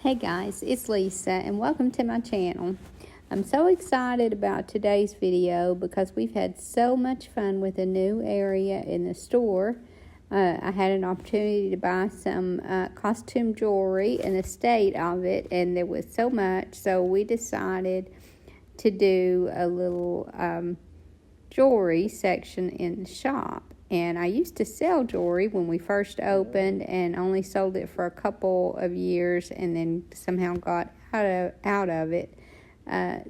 Hey guys, it's Lisa and welcome to my channel. I'm so excited about today's video because we've had so much fun with a new area in the store. I had an opportunity to buy some costume jewelry and a state of it, and there was so much, so we decided to do a little jewelry section in the shop. And I used to sell jewelry when we first opened and only sold it for a couple of years and then somehow got out of it.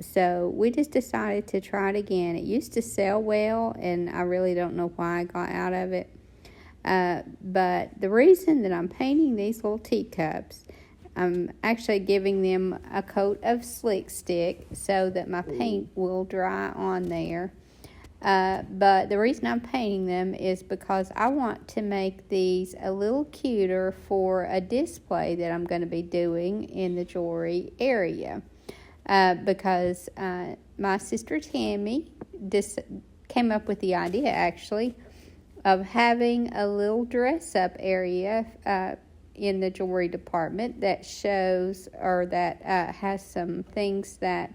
So we just decided to try it again. It used to sell well, and I really don't know why I got out of it. But the reason that I'm painting these little teacups, I'm actually giving them a coat of slick stick so that my paint will dry on there. But the reason I'm painting them is because I want to make these a little cuter for a display that I'm going to be doing in the jewelry area. Because my sister Tammy came up with the idea, actually, of having a little dress-up area in the jewelry department that shows or that has some things that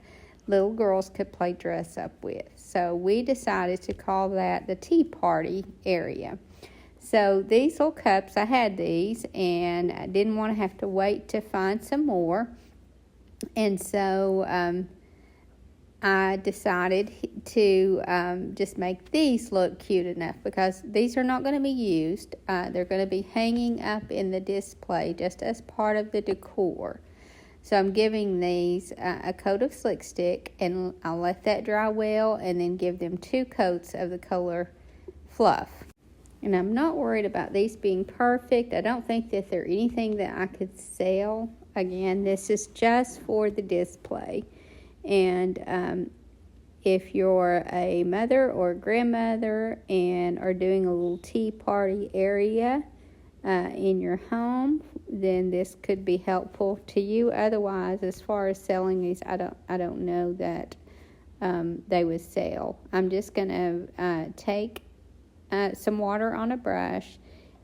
little girls could play dress up with. So we decided to call that the tea party area. So these little cups, I had these and I didn't want to have to wait to find some more. And so I decided to just make these look cute enough because these are not going to be used. They're going to be hanging up in the display just as part of the decor. So I'm giving these a coat of slick stick, and I'll let that dry well and then give them 2 coats of the color fluff. And I'm not worried about these being perfect. I don't think that they're anything that I could sell. Again, this is just for the display. And if you're a mother or a grandmother and are doing a little tea party area in your home, then this could be helpful to you. Otherwise, as far as selling these, I don't know that they would sell. I'm just going to take some water on a brush,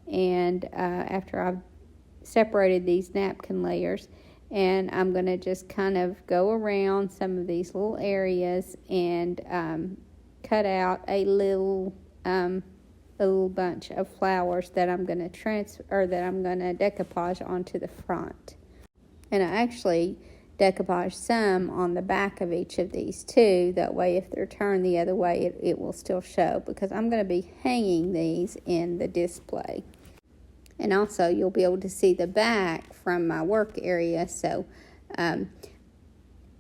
and after I've separated these napkin layers, and I'm going to just kind of go around some of these little areas and cut out a little bunch of flowers that I'm going to decoupage onto the front. And I actually decoupage some on the back of each of these too. That way, if they're turned the other way, it will still show, because I'm going to be hanging these in the display. And also, you'll be able to see the back from my work area. So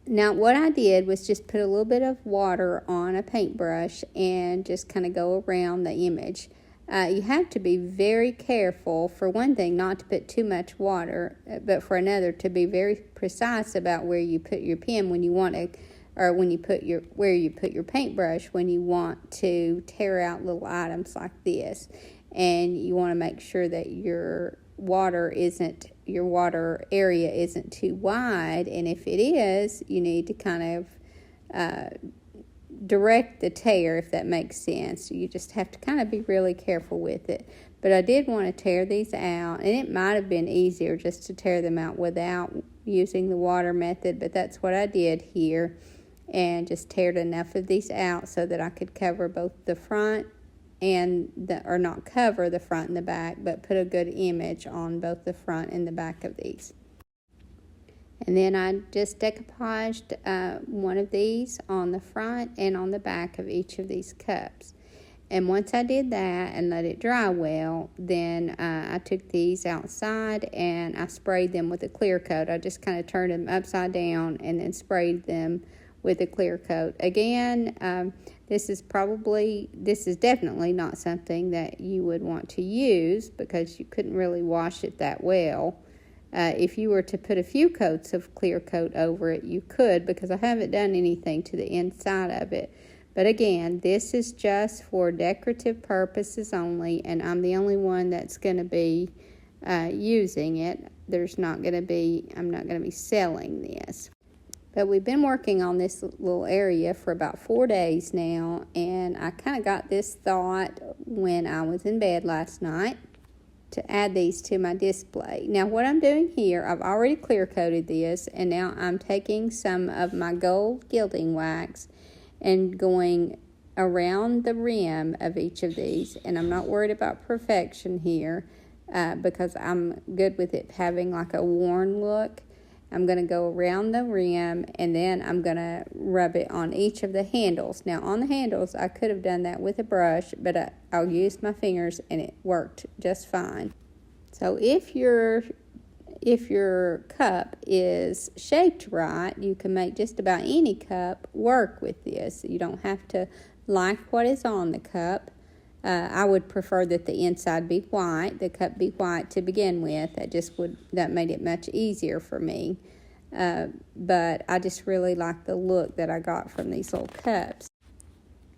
now what I did was just put a little bit of water on a paintbrush and just kind of go around the image. You have to be very careful, for one thing, not to put too much water, but for another, to be very precise about where you put your pen when you want to, or when you put where you put your paintbrush when you want to tear out little items like this. And you want to make sure that your water area isn't too wide, and if it is, you need to kind of direct the tear, if that makes sense. You just have to kind of be really careful with it. But I did want to tear these out, and it might have been easier just to tear them out without using the water method, but that's what I did here, and just teared enough of these out so that I could cover both the front and or not cover the front and the back, but put a good image on both the front and the back of these. And then I just decoupaged one of these on the front and on the back of each of these cups. And once I did that and let it dry well, then I took these outside and I sprayed them with a clear coat. I just kind of turned them upside down and then sprayed them with a clear coat. Again, this is definitely not something that you would want to use, because you couldn't really wash it that well. If you were to put a few coats of clear coat over it, you could, because I haven't done anything to the inside of it. But again, this is just for decorative purposes only, and I'm the only one that's going to be using it. I'm not going to be selling this. But we've been working on this little area for about 4 days now, and I kind of got this thought when I was in bed last night. to add these to my display. Now what I'm doing here, I've already clear coated this, and now I'm taking some of my gold gilding wax and going around the rim of each of these, and I'm not worried about perfection here because I'm good with it having like a worn look. I'm going to go around the rim, and then I'm going to rub it on each of the handles. Now on the handles, I could have done that with a brush, but I'll use my fingers, and it worked just fine. So if your cup is shaped right, you can make just about any cup work with this. You don't have to like what is on the cup. I would prefer that the inside be white, the cup be white to begin with. That made it much easier for me. But I just really like the look that I got from these little cups.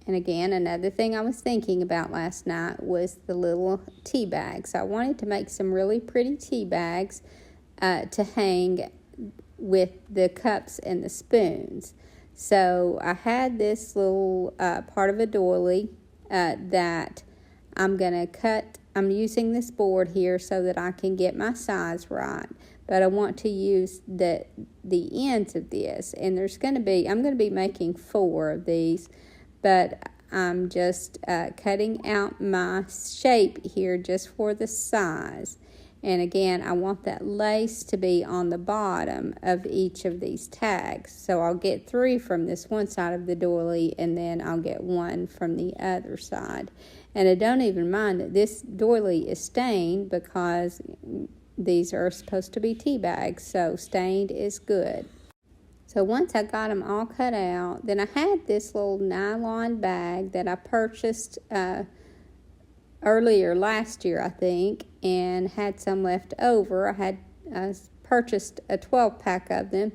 And again, another thing I was thinking about last night was the little tea bags. I wanted to make some really pretty tea bags to hang with the cups and the spoons. So I had this little part of a doily that I'm going to cut. I'm using this board here so that I can get my size right, but I want to use the ends of this, and I'm going to be making 4 of these, but I'm just cutting out my shape here just for the size. And again, I want that lace to be on the bottom of each of these tags. So I'll get 3 from this one side of the doily, and then I'll get 1 from the other side. And I don't even mind that this doily is stained because these are supposed to be tea bags, so stained is good. So once I got them all cut out, then I had this little nylon bag that I purchased earlier last year, I think, and had some left over. I purchased a 12-pack of them,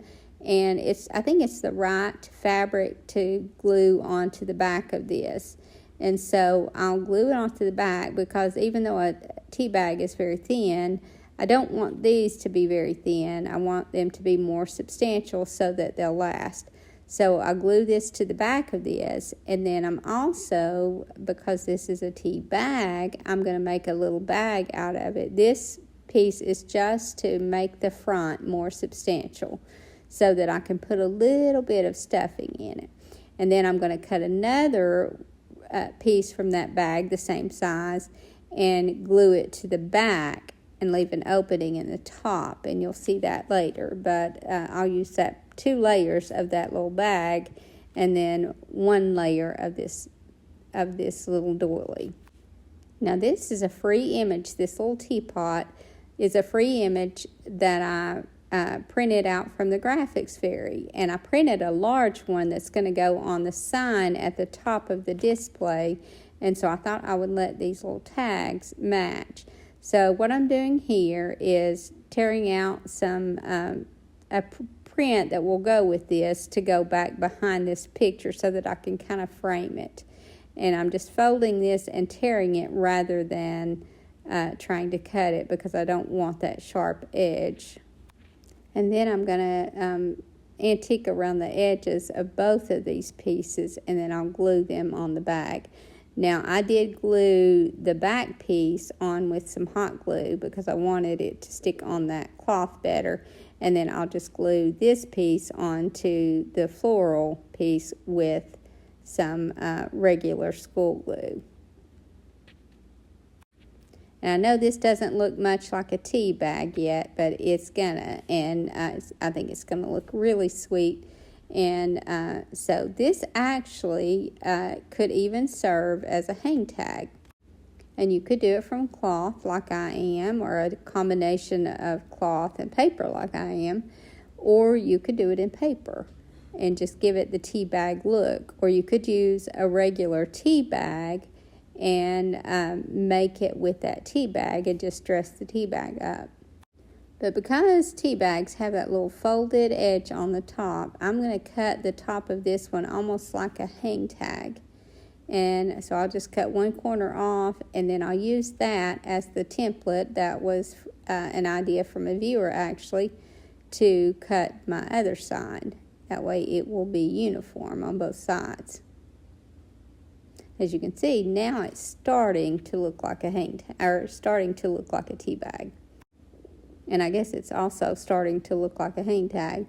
and I think it's the right fabric to glue onto the back of this. And so I'll glue it onto the back because even though a tea bag is very thin, I don't want these to be very thin. I want them to be more substantial so that they'll last. So I'll glue this to the back of this, and then I'm also, because this is a tea bag, I'm going to make a little bag out of it. This piece is just to make the front more substantial so that I can put a little bit of stuffing in it. And then I'm going to cut another piece from that bag, the same size, and glue it to the back and leave an opening in the top, and you'll see that later. But I'll use that 2 layers of that little bag, and then 1 layer of this little doily. Now this is a free image. This little teapot is a free image that I printed out from the Graphics Fairy, and I printed a large one that's going to go on the sign at the top of the display, and so I thought I would let these little tags match. So what I'm doing here is tearing out a print that will go with this to go back behind this picture so that I can kind of frame it. And I'm just folding this and tearing it rather than trying to cut it because I don't want that sharp edge. And then I'm going to antique around the edges of both of these pieces, and then I'll glue them on the back. Now, I did glue the back piece on with some hot glue because I wanted it to stick on that cloth better. And then I'll just glue this piece onto the floral piece with some regular school glue. And I know this doesn't look much like a tea bag yet, but it's gonna, and I think it's gonna look really sweet. And so this actually could even serve as a hang tag. And you could do it from cloth like I am, or a combination of cloth and paper like I am, or you could do it in paper and just give it the tea bag look. Or you could use a regular tea bag and make it with that tea bag and just dress the tea bag up. But because tea bags have that little folded edge on the top, I'm going to cut the top of this one almost like a hang tag. And so I'll just cut one corner off, and then I'll use that as the template. That was an idea from a viewer, actually, to cut my other side. That way it will be uniform on both sides. as you can see, now it's starting to look like a starting to look like a tea bag. And I guess it's also starting to look like a hang tag.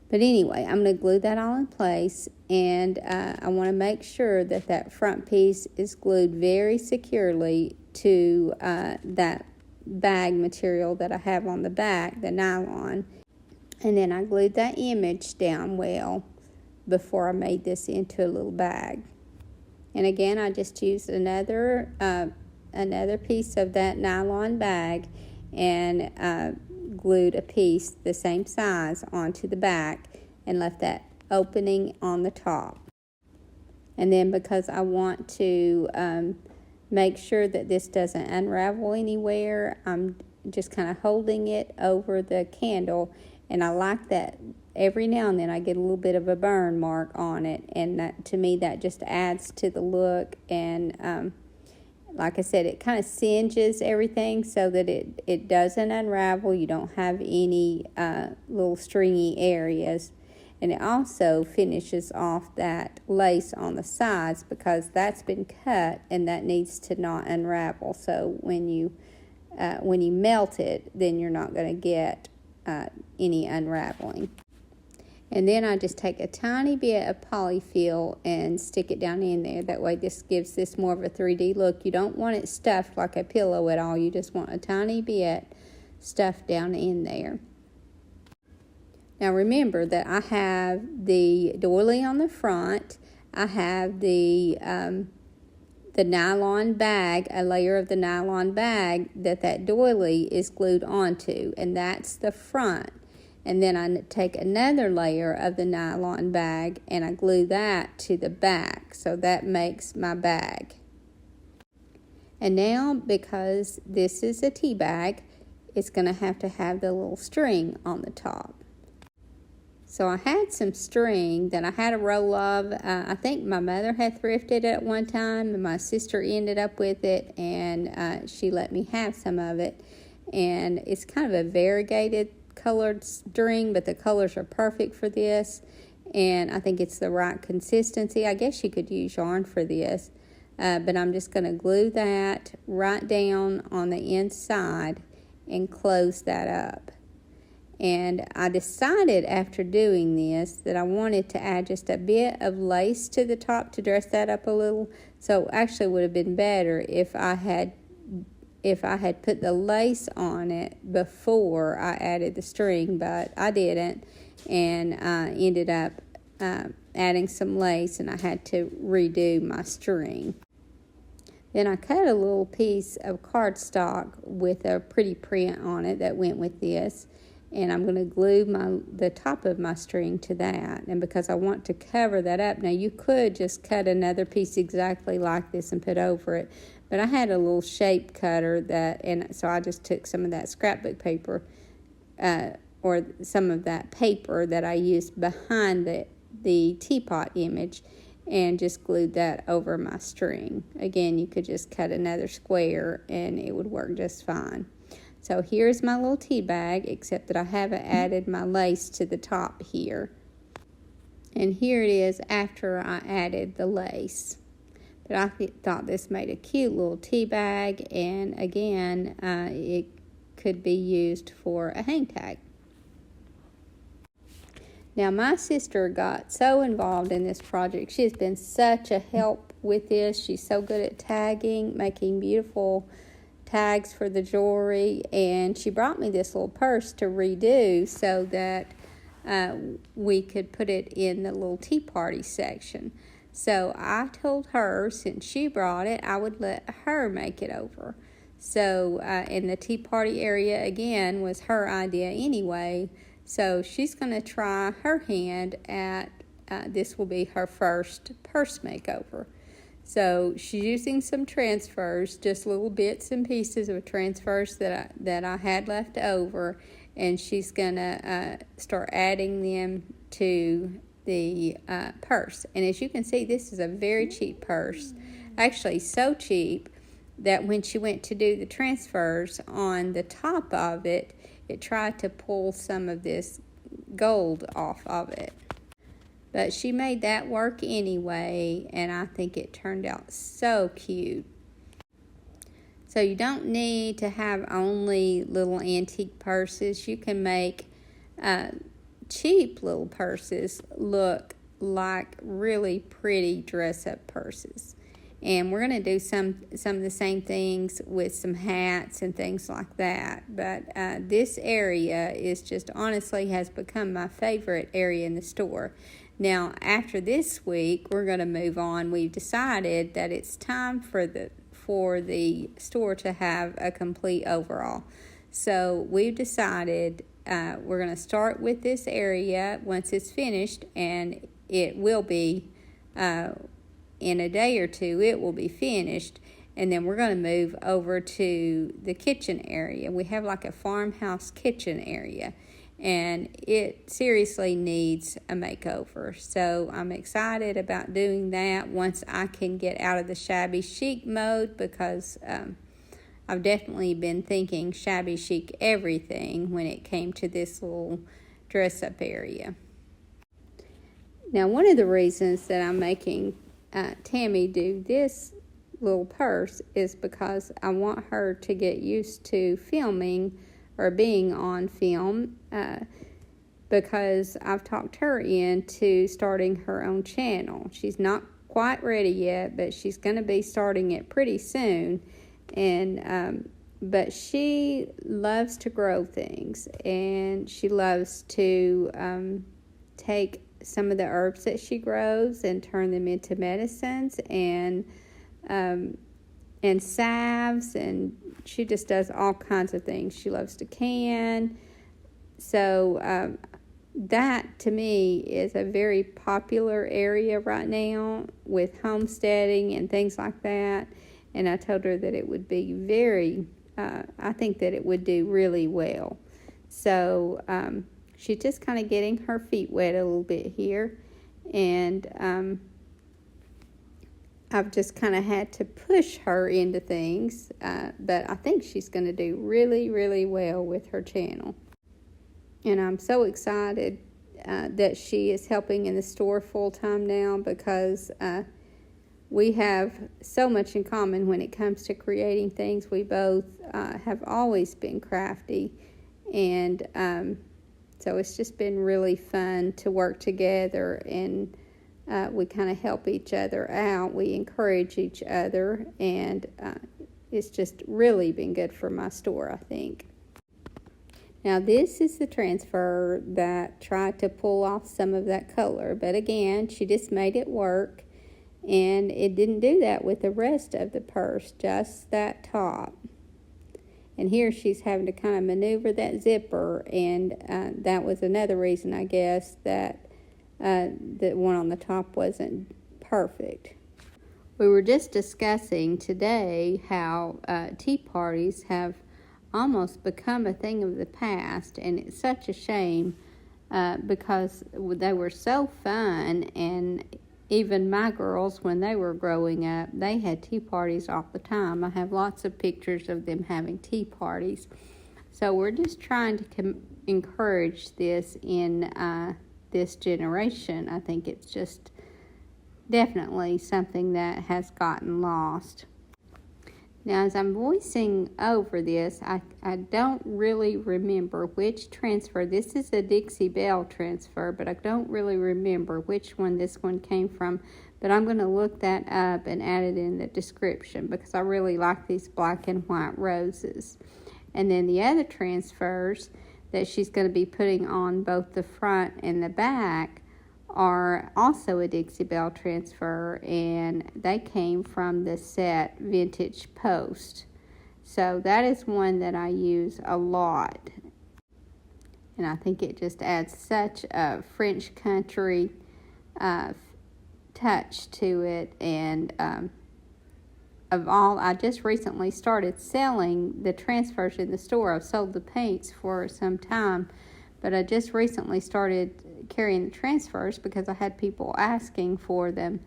But anyway, I'm going to glue that all in place, and I want to make sure that that front piece is glued very securely to that bag material that I have on the back, the nylon. And then I glued that image down well before I made this into a little bag. And again, I just used another piece of that nylon bag and glued a piece the same size onto the back and left that opening on the top. And then because I want to make sure that this doesn't unravel anywhere, I'm just kind of holding it over the candle, and I like that every now and then I get a little bit of a burn mark on it, and that, to me, that just adds to the look. And like I said, it kind of singes everything so that it doesn't unravel. You don't have any little stringy areas. And it also finishes off that lace on the sides because that's been cut and that needs to not unravel. So when you melt it, then you're not going to get any unraveling. And then I just take a tiny bit of polyfill and stick it down in there. That way this gives this more of a 3D look. You don't want it stuffed like a pillow at all. You just want a tiny bit stuffed down in there. Now remember that I have the doily on the front. I have the nylon bag, a layer of the nylon bag that doily is glued onto, and that's the front. And then I take another layer of the nylon bag and I glue that to the back. So that makes my bag. And now, because this is a tea bag, it's going to have the little string on the top. So I had some string that I had a roll of. I think my mother had thrifted it at one time, and my sister ended up with it, and she let me have some of it. And it's kind of a variegated colored string, but the colors are perfect for this, and I think it's the right consistency. I guess you could use yarn for this, but I'm just going to glue that right down on the inside and close that up. And I decided after doing this that I wanted to add just a bit of lace to the top to dress that up a little. So actually it would have been better if I had put the lace on it before I added the string, but I didn't, and I ended up adding some lace, and I had to redo my string. Then I cut a little piece of cardstock with a pretty print on it that went with this, and I'm going to glue the top of my string to that. And because I want to cover that up, now you could just cut another piece exactly like this and put over it, but I had a little shape cutter and so I just took some of that scrapbook paper or some of that paper that I used behind the teapot image and just glued that over my string. Again, you could just cut another square and it would work just fine. So here's my little tea bag, except that I haven't added my lace to the top here. And here it is after I added the lace. But I thought this made a cute little tea bag, and again, it could be used for a hang tag. Now, my sister got so involved in this project. She has been such a help with this. She's so good at tagging, making beautiful tags for the jewelry, and she brought me this little purse to redo so that we could put it in the little tea party section. So I told her, since she brought it, I would let her make it over. So in the tea party area, again, was her idea anyway. So she's going to try her hand at, this will be her first purse makeover. So she's using some transfers, just little bits and pieces of transfers that I had left over, and she's going to start adding them to the purse. And as you can see, this is a very cheap purse. Actually, so cheap that when she went to do the transfers on the top of it, it tried to pull some of this gold off of it. But she made that work anyway, and I think it turned out so cute. So you don't need to have only little antique purses. You can make cheap little purses look like really pretty dress-up purses. And we're going to do some of the same things with some hats and things like that. But this area is just honestly has become my favorite area in the store. Now, after this week, we're going to move on. We've decided that it's time for the store to have a complete overhaul. So we've decided we're going to start with this area once it's finished, and it will be in a day or two, it will be finished. And then we're going to move over to the kitchen area. We have like a farmhouse kitchen area, and it seriously needs a makeover. So I'm excited about doing that once I can get out of the shabby chic mode, because I've definitely been thinking shabby chic everything when it came to this little dress-up area. Now, one of the reasons that I'm making Tammy do this little purse is because I want her to get used to filming or being on film, because I've talked her into starting her own channel. She's not quite ready yet, but she's going to be starting it pretty soon. And but she loves to grow things, and she loves to take some of the herbs that she grows and turn them into medicines and salves, and she just does all kinds of things. She loves to can. So that to me is a very popular area right now with homesteading and things like that. And I told her that it would be I think that it would do really well. So she's just kind of getting her feet wet a little bit here. And I've just kind of had to push her into things. But I think she's going to do really, really well with her channel. And I'm so excited that she is helping in the store full-time now, because we have so much in common when it comes to creating things. We both have always been crafty, and so it's just been really fun to work together, and we kind of help each other out. We encourage each other, and it's just really been good for my store, I think. Now, this is the transfer that tried to pull off some of that color, but again, she just made it work. And it didn't do that with the rest of the purse, just that top. And here she's having to kind of maneuver that zipper, and that was another reason, I guess, that the one on the top wasn't perfect. We were just discussing today how tea parties have almost become a thing of the past, and it's such a shame because they were so fun. And even my girls, when they were growing up, they had tea parties all the time. I have lots of pictures of them having tea parties. So we're just trying to encourage this in this generation. I think it's just definitely something that has gotten lost. Now, as I'm voicing over this, I don't really remember which transfer. This is a Dixie Belle transfer, but I don't really remember which one this one came from. But I'm going to look that up and add it in the description, because I really like these black and white roses. And then the other transfers that she's going to be putting on both the front and the back are also a Dixie Belle transfer, and they came from the set Vintage Post. So that is one that I use a lot, and I think it just adds such a French country touch to it. And of all, I just recently started selling the transfers in the store. I've sold the paints for some time, but I just recently started carrying the transfers because I had people asking for them.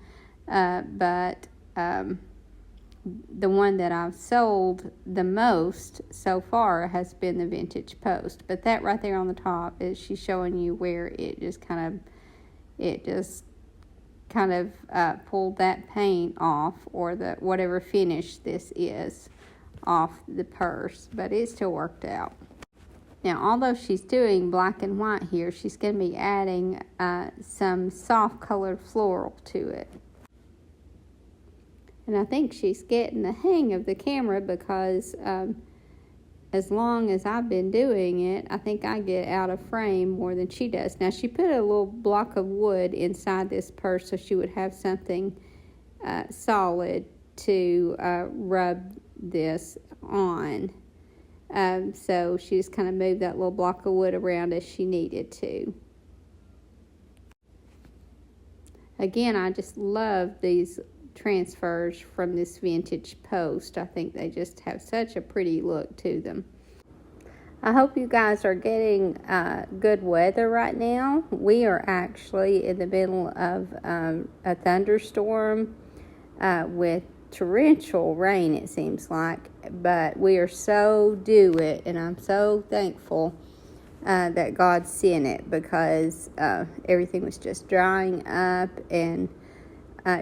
But the one that I've sold the most so far has been the Vintage Post. But that right there on the top is she's showing you where it just kind of it just kind of pulled that paint off, or the whatever finish this is, off the purse, but it still worked out. Now, although she's doing black and white here, she's going to be adding some soft colored floral to it. And I think she's getting the hang of the camera, because as long as I've been doing it, I think I get out of frame more than she does. Now, she put a little block of wood inside this purse so she would have something solid to rub this on. So she just kind of moved that little block of wood around as she needed to. Again, I just love these transfers from this vintage post. I think they just have such a pretty look to them. I hope you guys are getting good weather right now. We are actually in the middle of a thunderstorm with torrential rain, it seems like, but we are so due it, and I'm so thankful that God sent it, because everything was just drying up, and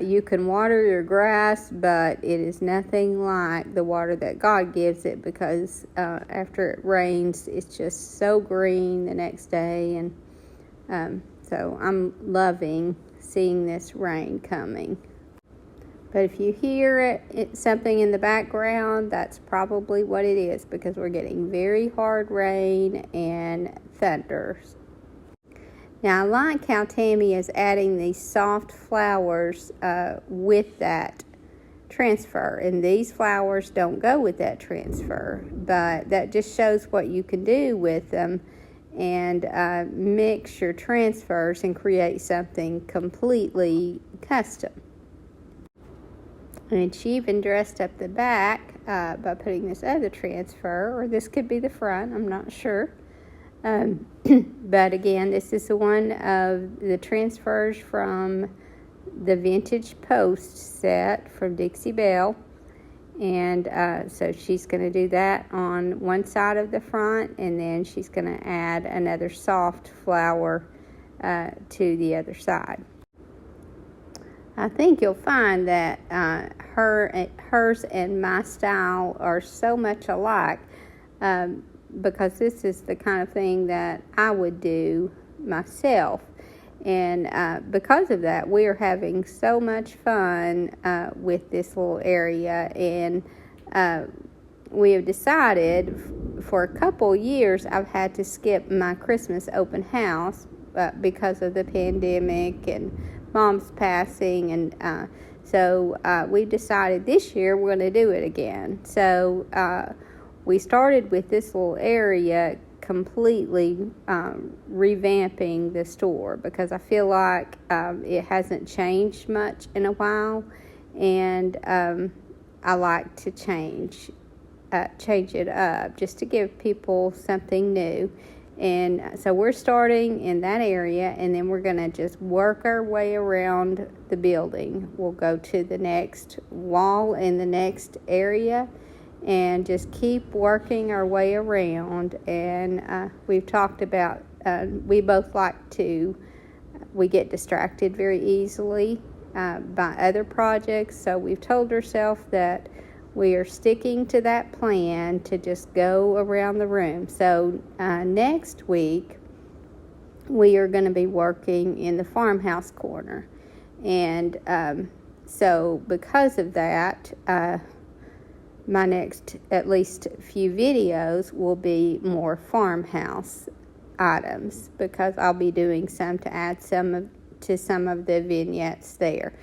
you can water your grass, but it is nothing like the water that God gives it, because after it rains, it's just so green the next day. And so I'm loving seeing this rain coming. But if you hear something in the background, that's probably what it is, because we're getting very hard rain and thunders. Now, I like how Tammy is adding these soft flowers with that transfer. And these flowers don't go with that transfer, but that just shows what you can do with them, and mix your transfers and create something completely custom. And she even dressed up the back by putting this other transfer, or this could be the front, I'm not sure. But again, this is one of the transfers from the vintage post set from Dixie Belle. And so she's going to do that on one side of the front, and then she's going to add another soft flower to the other side. I think you'll find that hers and my style are so much alike, because this is the kind of thing that I would do myself. And because of that, we are having so much fun with this little area. And we have decided for a couple years I've had to skip my Christmas open house because of the pandemic and Mom's passing. And so we decided this year we're going to do it again. So we started with this little area, completely revamping the store, because I feel like it hasn't changed much in a while, and I like to change it up just to give people something new. And so we're starting in that area, and then we're going to just work our way around the building. We'll go to the next wall in the next area, and just keep working our way around. And we've talked about, we both we get distracted very easily by other projects, so we've told ourselves that we are sticking to that plan to just go around the room. So next week we are going to be working in the farmhouse corner, and so because of that, my next at least few videos will be more farmhouse items, because I'll be doing some to add some of the vignettes there.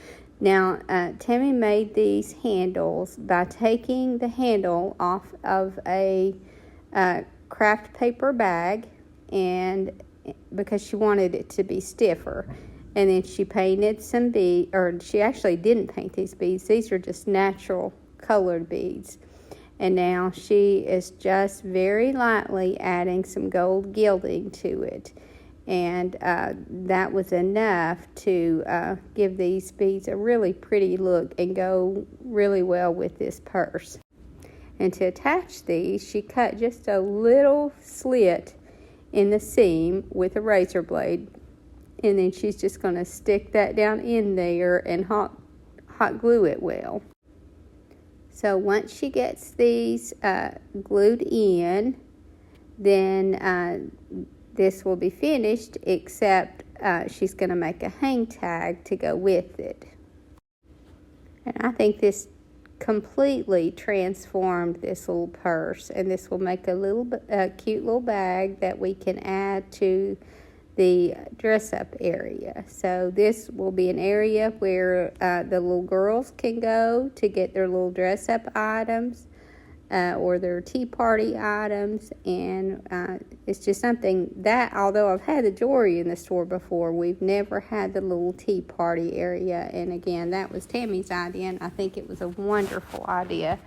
Now, Tammy made these handles by taking the handle off of a craft paper bag, and because she wanted it to be stiffer. And then she painted some beads, or she actually didn't paint these beads. These are just natural colored beads. And now she is just very lightly adding some gold gilding to it. And that was enough to give these beads a really pretty look and go really well with this purse. And to attach these, she cut just a little slit in the seam with a razor blade. And then she's just going to stick that down in there and hot glue it well. So once she gets these glued in, then this will be finished, except she's going to make a hang tag to go with it. And I think this completely transformed this little purse, and this will make a cute little bag that we can add to the dress-up area. So this will be an area where the little girls can go to get their little dress-up items or their tea party items, and it's just something that, although I've had the jewelry in the store before, we've never had the little tea party area. And again, that was Tammy's idea, and I think it was a wonderful idea.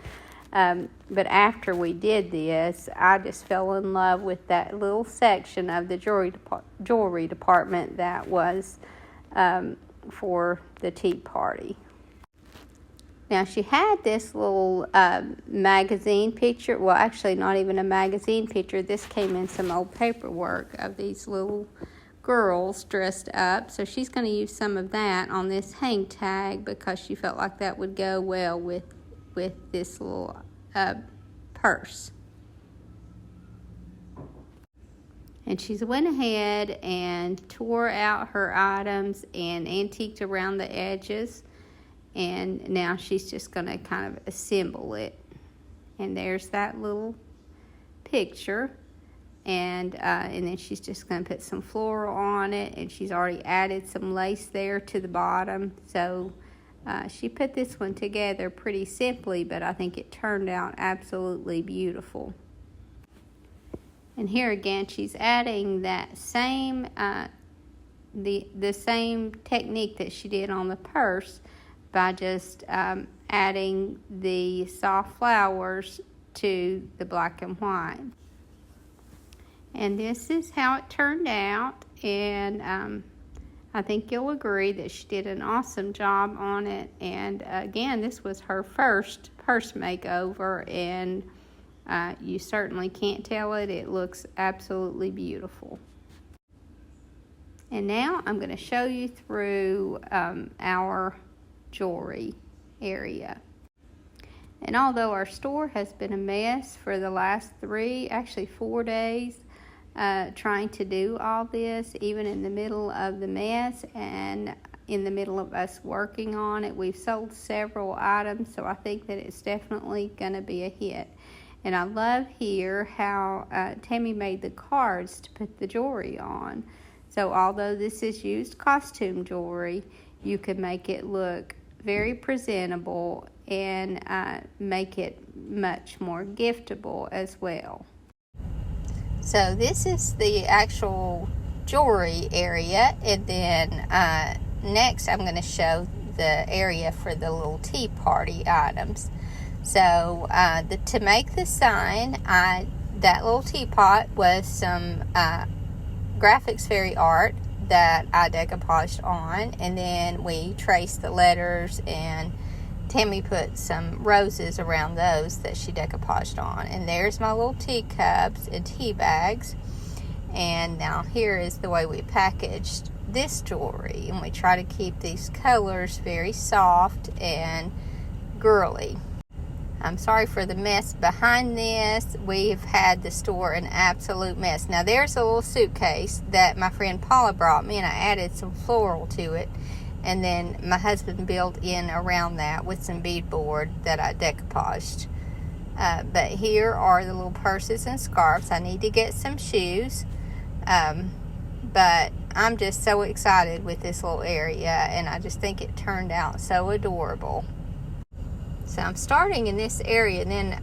But after we did this, I just fell in love with that little section of the jewelry department that was for the tea party. Now, she had this little magazine picture. Well, actually, not even a magazine picture. This came in some old paperwork of these little girls dressed up. So she's going to use some of that on this hang tag because she felt like that would go well with this little purse. And she's went ahead and tore out her items and antiqued around the edges. And now she's just going to kind of assemble it. And there's that little picture. And then she's just going to put some floral on it. And she's already added some lace there to the bottom. So she put this one together pretty simply, but I think it turned out absolutely beautiful. And here again, she's adding that same, the same technique that she did on the purse by just adding the soft flowers to the black and white. And this is how it turned out, and I think you'll agree that she did an awesome job on it. And again, this was her first purse makeover, and you certainly can't tell it. It looks absolutely beautiful. And now I'm going to show you through our jewelry area. And although our store has been a mess for the last 4 days, trying to do all this, even in the middle of the mess and in the middle of us working on it, we've sold several items, so I think that it's definitely going to be a hit. And I love here how Tammy made the cards to put the jewelry on. So although this is used costume jewelry, you can make it look very presentable and make it much more giftable as well. So this is the actual jewelry area, and then next I'm going to show the area for the little tea party items. So to make the sign, that little teapot was some graphics fairy art that I decoupaged on, and then we traced the letters, and Tammy put some roses around those that she decoupaged on. And there's my little teacups and tea bags. And now here is the way we packaged this jewelry, and we try to keep these colors very soft and girly. I'm sorry for the mess behind this. We've had the store an absolute mess. Now there's a little suitcase that my friend Paula brought me, and I added some floral to it. And then my husband built in around that with some beadboard that I decoupaged. But here are the little purses and scarves. I need to get some shoes. But I'm just so excited with this little area, and I just think it turned out so adorable. So I'm starting in this area, and then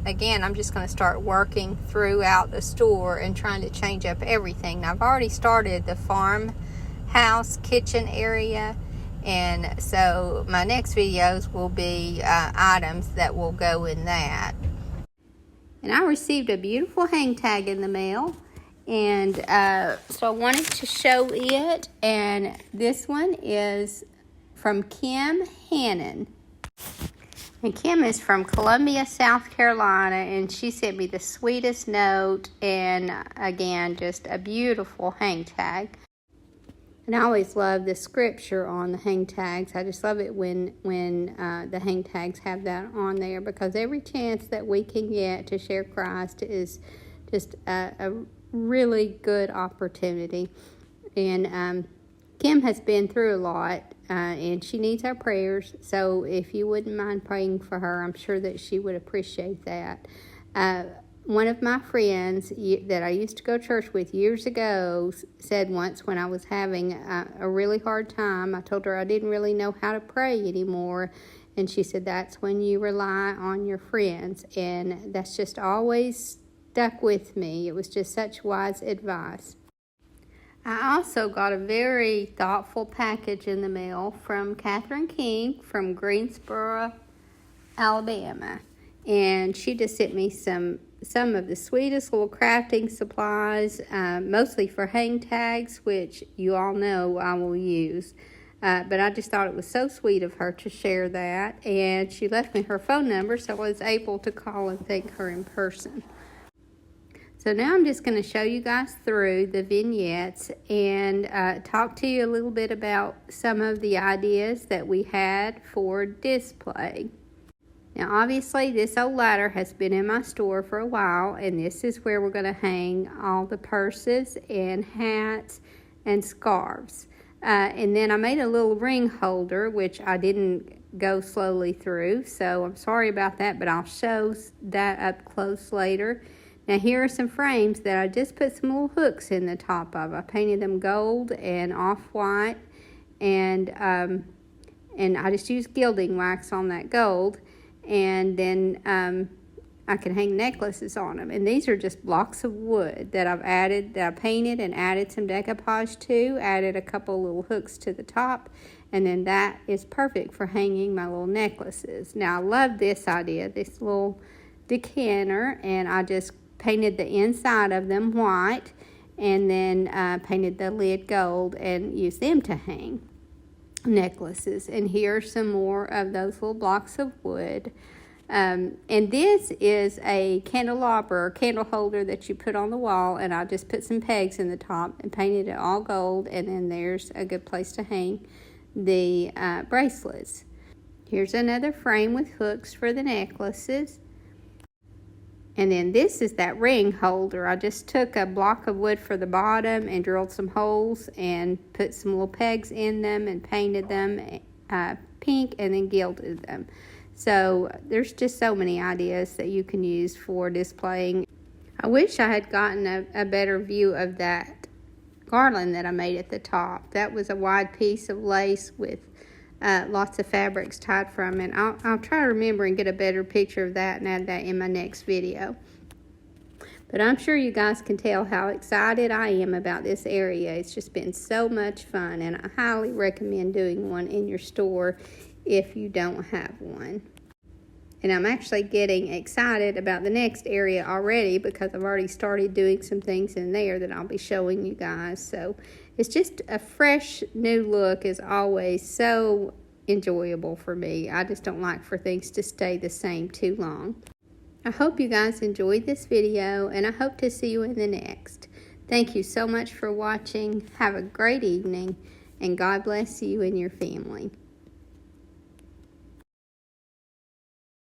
again, I'm just going to start working throughout the store and trying to change up everything. Now, I've already started the farmhouse kitchen area, and so my next videos will be items that will go in that. And I received a beautiful hang tag in the mail, and so I wanted to show it. And this one is from Kim Hannon. And Kim is from Columbia, South Carolina, and she sent me the sweetest note, and again, just a beautiful hang tag. And I always love the scripture on the hang tags. I just love it when the hang tags have that on there, because every chance that we can get to share Christ is just a really good opportunity. And Kim has been through a lot, and she needs our prayers. So if you wouldn't mind praying for her, I'm sure that she would appreciate that. One of my friends that I used to go to church with years ago said once, when I was having a really hard time, I told her I didn't really know how to pray anymore. And she said, that's when you rely on your friends. And that's just always stuck with me. It was just such wise advice. I also got a very thoughtful package in the mail from Catherine King from Greensboro, Alabama. And she just sent me some of the sweetest little crafting supplies, mostly for hang tags, which you all know I will use. But I just thought it was so sweet of her to share that. And she left me her phone number, so I was able to call and thank her in person. So now I'm just going to show you guys through the vignettes and talk to you a little bit about some of the ideas that we had for display. Now obviously this old ladder has been in my store for a while, and this is where we're going to hang all the purses and hats and scarves. And then I made a little ring holder, which I didn't go slowly through, so I'm sorry about that, but I'll show that up close later. Now here are some frames that I just put some little hooks in the top of. I painted them gold and off-white, and I just used gilding wax on that gold, and then I can hang necklaces on them. And these are just blocks of wood that I painted and added some decoupage to, added a couple little hooks to the top, and then that is perfect for hanging my little necklaces. Now I love this idea, this little decanter, and I just painted the inside of them white, and then painted the lid gold and used them to hang necklaces. And here are some more of those little blocks of wood. And this is a candelabra or candle holder that you put on the wall, and I just put some pegs in the top and painted it all gold, and then there's a good place to hang the bracelets. Here's another frame with hooks for the necklaces. And then this is that ring holder. I just took a block of wood for the bottom and drilled some holes and put some little pegs in them and painted them pink and then gilded them. So there's just so many ideas that you can use for displaying. I wish I had gotten a better view of that garland that I made at the top. That was a wide piece of lace with lots of fabrics tied from it. I'll try to remember and get a better picture of that and add that in my next video. But I'm sure you guys can tell how excited I am about this area. It's just been so much fun, and I highly recommend doing one in your store if you don't have one. And I'm actually getting excited about the next area already, because I've already started doing some things in there that I'll be showing you guys. So it's just a fresh new look is always so enjoyable for me. I just don't like for things to stay the same too long. I hope you guys enjoyed this video, and I hope to see you in the next. Thank you so much for watching. Have a great evening, and God bless you and your family.